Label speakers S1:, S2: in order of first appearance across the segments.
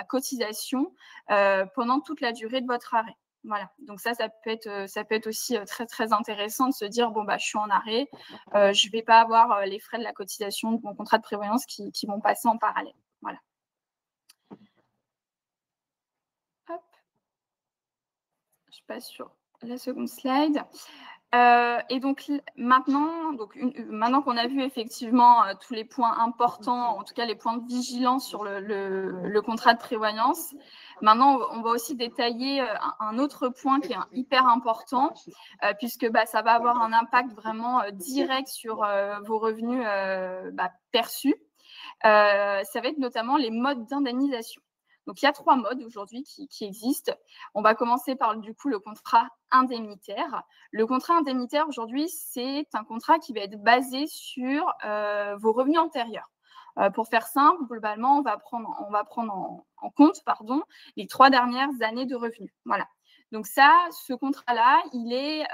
S1: cotisation pendant toute la durée de votre arrêt. Voilà, donc ça peut être aussi très, très intéressant de se dire, bon, bah, je suis en arrêt, je ne vais pas avoir les frais de la cotisation de mon contrat de prévoyance qui vont passer en parallèle. Voilà. Hop. Je passe sur la seconde slide. Et donc maintenant qu'on a vu effectivement tous les points importants, en tout cas les points de vigilance sur le contrat de prévoyance, maintenant on va aussi détailler un autre point qui est hyper important, puisque ça va avoir un impact vraiment direct sur vos revenus perçus. Ça va être notamment les modes d'indemnisation. Donc, il y a 3 modes aujourd'hui qui existent. On va commencer par, du coup, le contrat indemnitaire. Le contrat indemnitaire, aujourd'hui, c'est un contrat qui va être basé sur vos revenus antérieurs. Pour faire simple, globalement, on va prendre en compte les 3 dernières années de revenus. Voilà. Donc, ce contrat-là, il est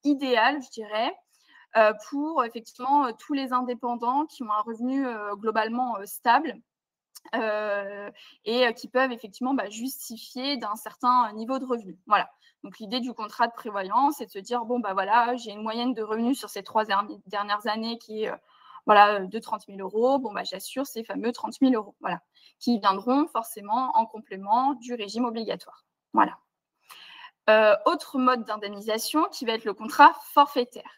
S1: idéal, je dirais, pour effectivement tous les indépendants qui ont un revenu globalement stable. Et qui peuvent effectivement justifier d'un certain niveau de revenu. Voilà. Donc, l'idée du contrat de prévoyance, c'est de se dire, bon, voilà, j'ai une moyenne de revenus sur ces 3 dernières années qui est de 30 000 €. Bon, j'assure ces fameux 30 000 €, voilà, qui viendront forcément en complément du régime obligatoire. Voilà. Autre mode d'indemnisation qui va être le contrat forfaitaire.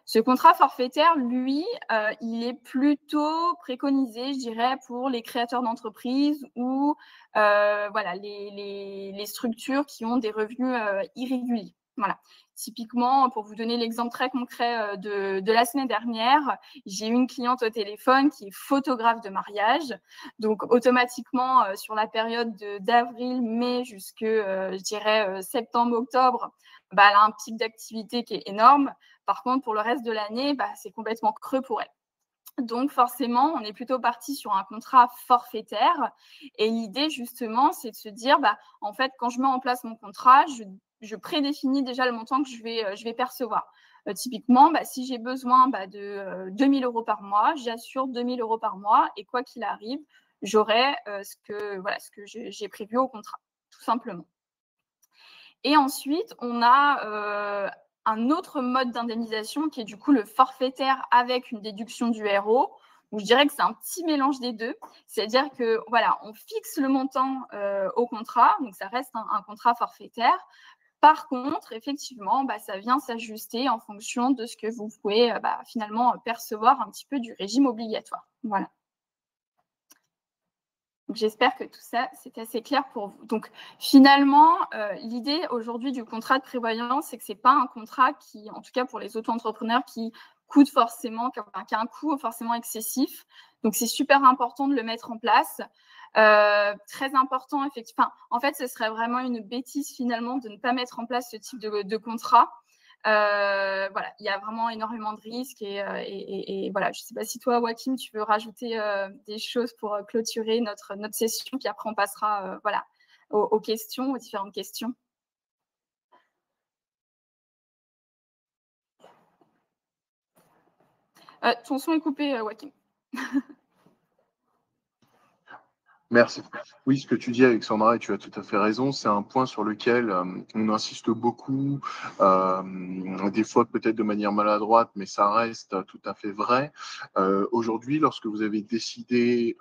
S1: Ce contrat forfaitaire, lui, il est plutôt préconisé, je dirais, pour les créateurs d'entreprises ou les structures qui ont des revenus irréguliers. Voilà. Typiquement, pour vous donner l'exemple très concret de la semaine dernière, j'ai eu une cliente au téléphone qui est photographe de mariage. Donc, automatiquement, sur la période d'avril, mai jusque, je dirais, septembre, octobre, elle a un pic d'activité qui est énorme. Par contre, pour le reste de l'année, c'est complètement creux pour elle. Donc, forcément, on est plutôt parti sur un contrat forfaitaire. Et l'idée, justement, c'est de se dire, en fait, quand je mets en place mon contrat, je prédéfinis déjà le montant que je vais percevoir. Typiquement, si j'ai besoin de 2 000 € par mois, j'assure 2 000 € par mois. Et quoi qu'il arrive, j'aurai ce que j'ai prévu au contrat, tout simplement. Et ensuite, on a un autre mode d'indemnisation qui est du coup le forfaitaire avec une déduction du RO, où je dirais que c'est un petit mélange des deux. C'est-à-dire que voilà, on fixe le montant au contrat, donc ça reste un contrat forfaitaire. Par contre, effectivement, ça vient s'ajuster en fonction de ce que vous pouvez finalement percevoir un petit peu du régime obligatoire. Voilà. J'espère que tout ça, c'est assez clair pour vous. Donc, finalement, l'idée aujourd'hui du contrat de prévoyance, c'est que ce n'est pas un contrat qui, en tout cas pour les auto-entrepreneurs, qui coûte forcément, qui a un coût forcément excessif. Donc, c'est super important de le mettre en place. Très important, effectivement. En fait, ce serait vraiment une bêtise finalement de ne pas mettre en place ce type de contrat. Voilà, il y a vraiment énormément de risques et voilà, je ne sais pas si toi, Joachim, tu veux rajouter des choses pour clôturer notre session, puis après on passera voilà, aux questions, aux différentes questions. Ton son est coupé, Joachim.
S2: Merci. Oui, ce que tu dis, Alexandra, et tu as tout à fait raison, c'est un point sur lequel on insiste beaucoup, des fois peut-être de manière maladroite, mais ça reste tout à fait vrai. Aujourd'hui, lorsque vous avez décidé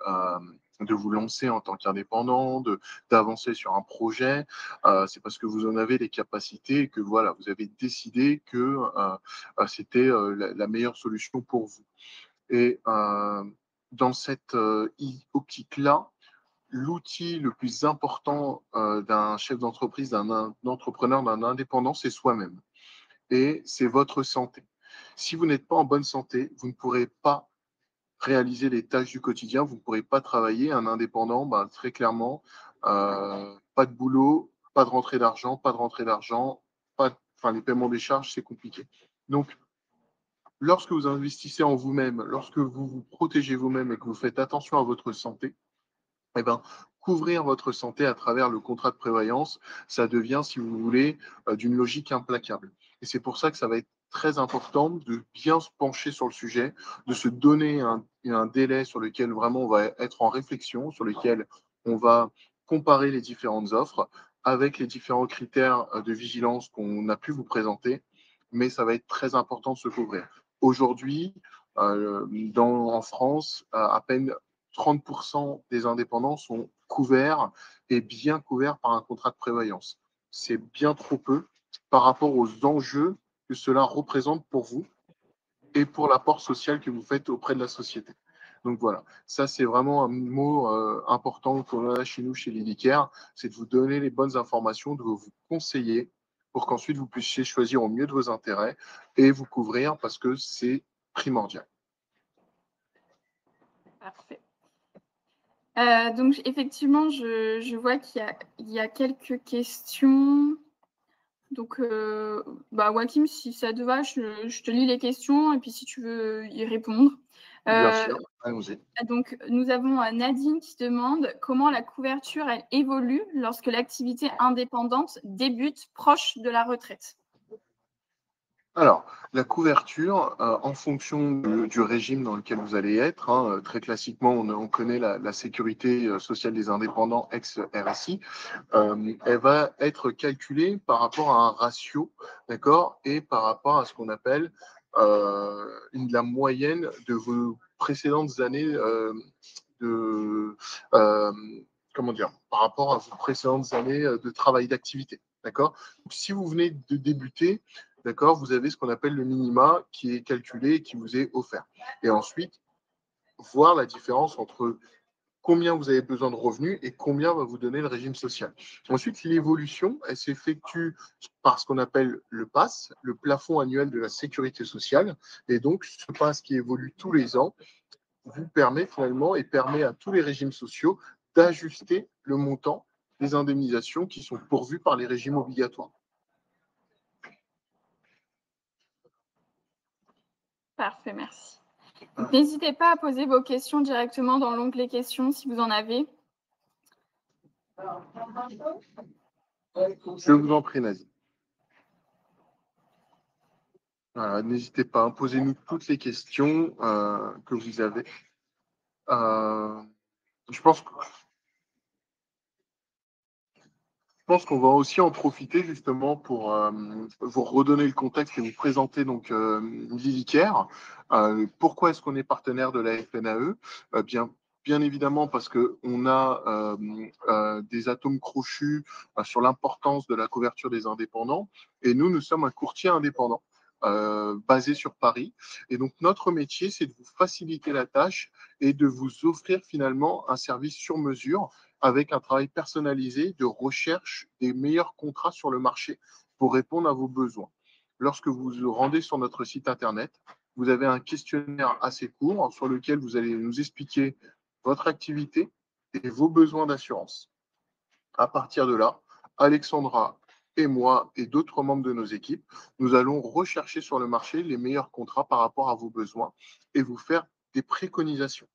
S2: de vous lancer en tant qu'indépendant, d'avancer sur un projet, c'est parce que vous en avez les capacités et que voilà, vous avez décidé que c'était la meilleure solution pour vous. Et dans cette optique-là, l'outil le plus important d'un chef d'entreprise, d'un entrepreneur, d'un indépendant, c'est soi-même. Et c'est votre santé. Si vous n'êtes pas en bonne santé, vous ne pourrez pas réaliser les tâches du quotidien, vous ne pourrez pas travailler. Un indépendant, très clairement, pas de boulot, pas de rentrée d'argent, les paiements des charges, c'est compliqué. Donc, lorsque vous investissez en vous-même, lorsque vous vous protégez vous-même et que vous faites attention à votre santé, couvrir votre santé à travers le contrat de prévoyance, ça devient, si vous voulez, d'une logique implacable. Et c'est pour ça que ça va être très important de bien se pencher sur le sujet, de se donner un délai sur lequel vraiment on va être en réflexion, sur lequel on va comparer les différentes offres avec les différents critères de vigilance qu'on a pu vous présenter, mais ça va être très important de se couvrir. Aujourd'hui, en France, à peine 30% des indépendants sont couverts et bien couverts par un contrat de prévoyance. C'est bien trop peu par rapport aux enjeux que cela représente pour vous et pour l'apport social que vous faites auprès de la société. Donc voilà, ça c'est vraiment un mot important qu'on a chez nous, chez l'IDICARE, c'est de vous donner les bonnes informations, de vous conseiller pour qu'ensuite vous puissiez choisir au mieux de vos intérêts et vous couvrir parce que c'est primordial.
S1: Parfait. Donc, effectivement, je vois qu'il y a quelques questions. Donc, Joachim, si ça te va, je te lis les questions et puis si tu veux y répondre.
S2: Bien sûr, allons-y.
S1: Donc, nous avons Nadine qui demande comment la couverture elle évolue lorsque l'activité indépendante débute proche de la retraite.
S2: Alors, la couverture, en fonction du régime dans lequel vous allez être, hein, très classiquement, on connaît la sécurité sociale des indépendants ex-RSI, elle va être calculée par rapport à un ratio, d'accord, et par rapport à ce qu'on appelle la moyenne de vos précédentes années de, euh, comment dire, par rapport à vos précédentes années de travail d'activité, d'accord. Donc, si vous venez de débuter, d'accord, vous avez ce qu'on appelle le minima qui est calculé et qui vous est offert. Et ensuite, voir la différence entre combien vous avez besoin de revenus et combien va vous donner le régime social. Ensuite, l'évolution, elle s'effectue par ce qu'on appelle le PASS, le plafond annuel de la sécurité sociale. Et donc, ce PASS qui évolue tous les ans vous permet finalement et permet à tous les régimes sociaux d'ajuster le montant des indemnisations qui sont pourvues par les régimes obligatoires.
S1: Parfait, merci. N'hésitez pas à poser vos questions directement dans l'onglet questions si vous en avez.
S2: Je vous en prie, Nazi. Voilà, n'hésitez pas à poser-nous toutes les questions que vous avez. Je pense qu'on va aussi en profiter justement pour vous redonner le contexte et vous présenter donc l'IDICARE. Pourquoi est-ce qu'on est partenaire de la FNAE? Bien évidemment parce qu'on a des atomes crochus sur l'importance de la couverture des indépendants et nous sommes un courtier indépendant. Basé sur Paris. Et donc, notre métier, c'est de vous faciliter la tâche et de vous offrir finalement un service sur mesure avec un travail personnalisé de recherche des meilleurs contrats sur le marché pour répondre à vos besoins. Lorsque vous vous rendez sur notre site Internet, vous avez un questionnaire assez court sur lequel vous allez nous expliquer votre activité et vos besoins d'assurance. À partir de là, Alexandra et moi et d'autres membres de nos équipes, nous allons rechercher sur le marché les meilleurs contrats par rapport à vos besoins et vous faire des préconisations.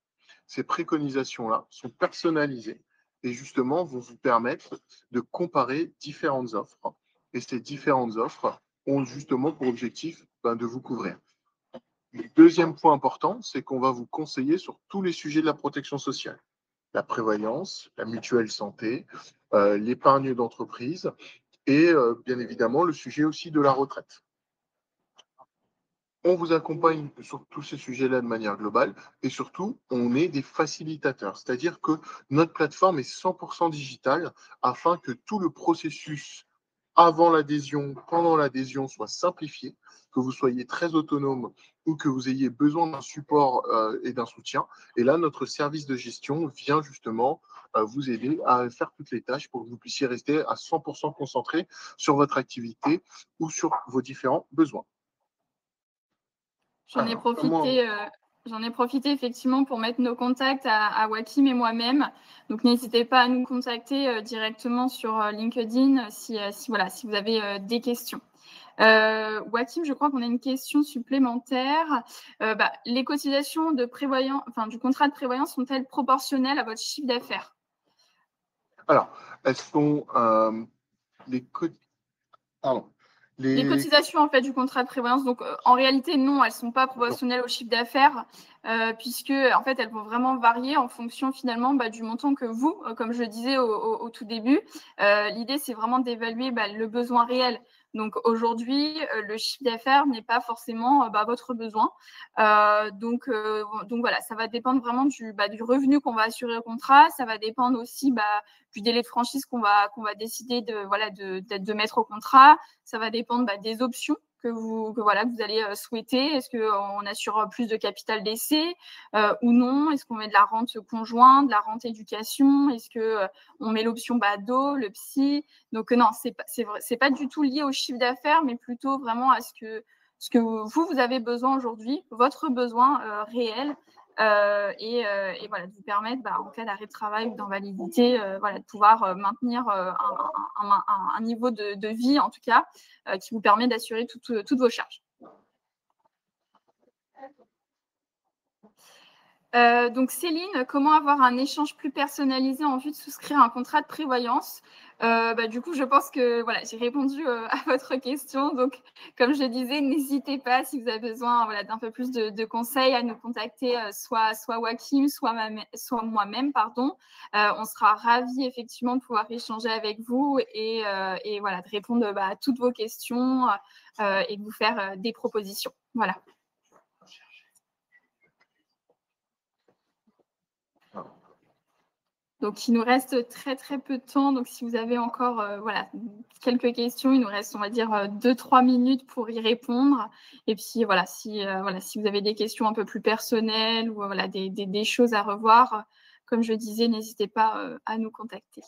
S2: Ces préconisations-là sont personnalisées et justement vont vous permettre de comparer différentes offres. Et ces différentes offres ont justement pour objectif de vous couvrir. Le deuxième point important, c'est qu'on va vous conseiller sur tous les sujets de la protection sociale. La prévoyance, la mutuelle santé, l'épargne d'entreprise et bien évidemment le sujet aussi de la retraite. On vous accompagne sur tous ces sujets-là de manière globale et surtout, on est des facilitateurs, c'est-à-dire que notre plateforme est 100% digitale afin que tout le processus avant l'adhésion, pendant l'adhésion soit simplifié, que vous soyez très autonome ou que vous ayez besoin d'un support et d'un soutien. Et là, notre service de gestion vient justement vous aider à faire toutes les tâches pour que vous puissiez rester à 100% concentré sur votre activité ou sur vos différents besoins.
S1: J'en ai profité effectivement pour mettre nos contacts à Joachim et moi-même. Donc, n'hésitez pas à nous contacter directement sur LinkedIn si vous avez des questions. Joachim, je crois qu'on a une question supplémentaire. Les cotisations du contrat de prévoyance sont-elles proportionnelles à votre chiffre d'affaires?
S2: Alors, elles sont
S1: Les cotisations en fait du contrat de prévoyance, donc en réalité non, elles ne sont pas proportionnelles au chiffre d'affaires, puisque en fait elles vont vraiment varier en fonction finalement du montant que vous, comme je le disais au tout début, l'idée c'est vraiment d'évaluer le besoin réel. Donc aujourd'hui, le chiffre d'affaires n'est pas forcément votre besoin. Donc voilà, ça va dépendre vraiment du revenu qu'on va assurer au contrat. Ça va dépendre aussi du délai de franchise qu'on va décider de mettre au contrat. Ça va dépendre des options que vous allez souhaiter. Est-ce qu'on assure plus de capital d'essai ou non? Est-ce qu'on met de la rente conjointe, de la rente éducation? Est-ce qu'on met l'option BADO, le psy? Donc non, c'est pas du tout lié au chiffre d'affaires, mais plutôt vraiment à ce que vous avez besoin aujourd'hui, votre besoin réel. Et voilà, de vous permettre, en cas d'arrêt de travail ou d'invalidité, de pouvoir maintenir un niveau de vie, en tout cas, qui vous permet d'assurer toutes vos charges. Donc Céline, comment avoir un échange plus personnalisé en vue de souscrire un contrat de prévoyance? Du coup, je pense que j'ai répondu à votre question. Donc, comme je disais, n'hésitez pas si vous avez besoin d'un peu plus de conseils à nous contacter, soit Joachim, soit moi-même, pardon. On sera ravis effectivement de pouvoir échanger avec vous et de répondre à toutes vos questions et de vous faire des propositions. Voilà. Donc, il nous reste très, très peu de temps. Donc, si vous avez encore quelques questions, il nous reste, on va dire, 2-3 minutes pour y répondre. Et puis, si vous avez des questions un peu plus personnelles ou des choses à revoir, comme je disais, n'hésitez pas à nous contacter.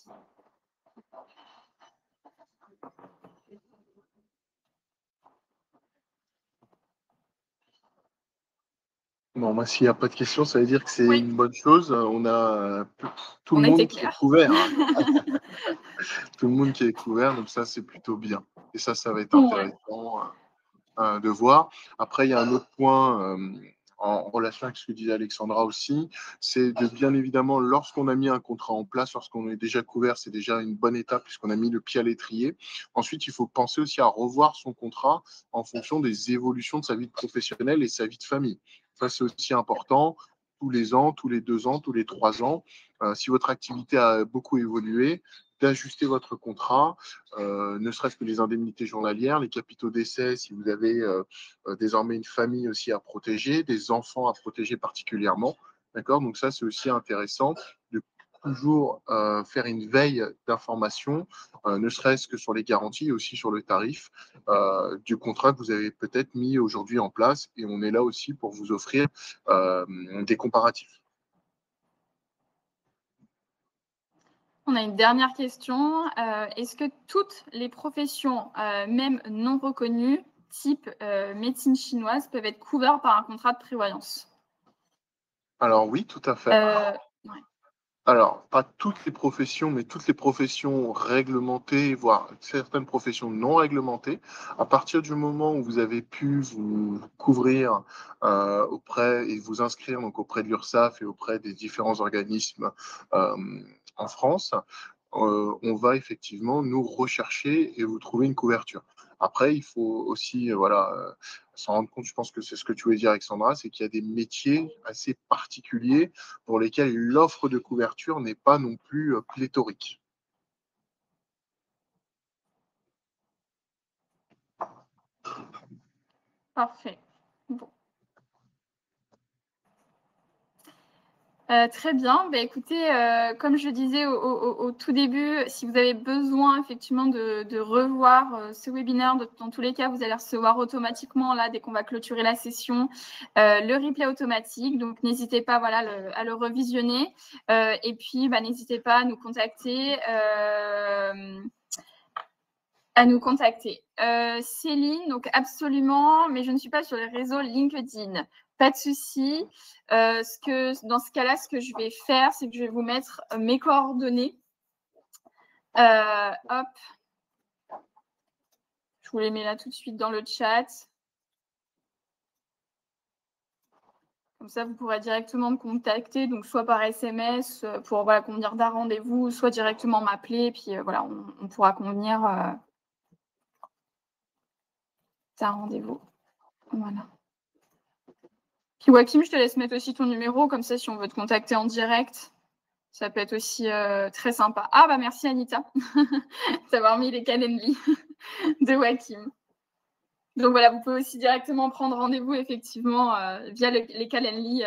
S2: Bon, moi, s'il n'y a pas de questions, ça veut dire que c'est une bonne chose. On a tout le monde qui est couvert. Tout le monde qui est couvert, donc ça, c'est plutôt bien. Et ça va être intéressant de voir. Après, il y a un autre point en relation avec ce que disait Alexandra aussi, c'est de bien évidemment, lorsqu'on a mis un contrat en place, lorsqu'on est déjà couvert, c'est déjà une bonne étape puisqu'on a mis le pied à l'étrier. Ensuite, il faut penser aussi à revoir son contrat en fonction des évolutions de sa vie professionnelle et sa vie de famille. Ça, c'est aussi important. Tous les ans, tous les 2 ans, tous les 3 ans, si votre activité a beaucoup évolué, d'ajuster votre contrat, ne serait-ce que les indemnités journalières, les capitaux d'essai, si vous avez désormais une famille aussi à protéger, des enfants à protéger particulièrement. D'accord? Donc ça, c'est aussi intéressant de toujours faire une veille d'information, ne serait-ce que sur les garanties et aussi sur le tarif du contrat que vous avez peut-être mis aujourd'hui en place. Et on est là aussi pour vous offrir des comparatifs.
S1: On a une dernière question. Est-ce que toutes les professions, même non reconnues, type médecine chinoise, peuvent être couvertes par un contrat de prévoyance?
S2: Alors oui, tout à fait.
S1: Ouais.
S2: Alors, pas toutes les professions, mais toutes les professions réglementées, voire certaines professions non réglementées. À partir du moment où vous avez pu vous couvrir auprès et vous inscrire donc auprès de l'URSSAF et auprès des différents organismes en France, on va effectivement nous rechercher et vous trouver une couverture. Après, il faut aussi s'en rendre compte, je pense que c'est ce que tu voulais dire, Alexandra, c'est qu'il y a des métiers assez particuliers pour lesquels l'offre de couverture n'est pas non plus pléthorique.
S1: Parfait. Bon. Très bien. Écoutez, comme je disais au tout début, si vous avez besoin effectivement de revoir ce webinaire, dans tous les cas, vous allez recevoir automatiquement, là, dès qu'on va clôturer la session, le replay automatique. Donc, n'hésitez pas à le revisionner. Et puis, n'hésitez pas à nous contacter. Céline, donc absolument, mais je ne suis pas sur les réseaux LinkedIn. Pas de souci. Dans ce cas-là, ce que je vais faire, c'est que je vais vous mettre mes coordonnées. Hop. Je vous les mets là tout de suite dans le chat. Comme ça, vous pourrez directement me contacter, donc soit par SMS pour convenir d'un rendez-vous, soit directement m'appeler, puis on pourra convenir. un rendez-vous. Voilà. Puis Joachim, je te laisse mettre aussi ton numéro, comme ça, si on veut te contacter en direct, ça peut être aussi très sympa. Ah, bah merci Anita d'avoir mis les Calendly de Joachim. Donc voilà, vous pouvez aussi directement prendre rendez-vous, effectivement, via les Calendly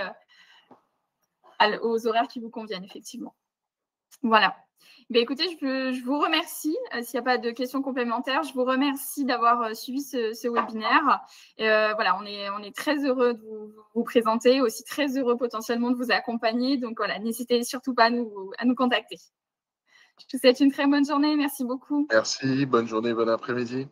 S1: aux horaires qui vous conviennent, effectivement. Voilà. Ben, écoutez, je vous remercie. S'il n'y a pas de questions complémentaires, je vous remercie d'avoir suivi ce webinaire. Voilà, on est très heureux de vous présenter, aussi très heureux potentiellement de vous accompagner. Donc voilà, n'hésitez surtout pas à nous contacter. Je vous souhaite une très bonne journée. Merci beaucoup.
S2: Merci, bonne journée, bon après-midi.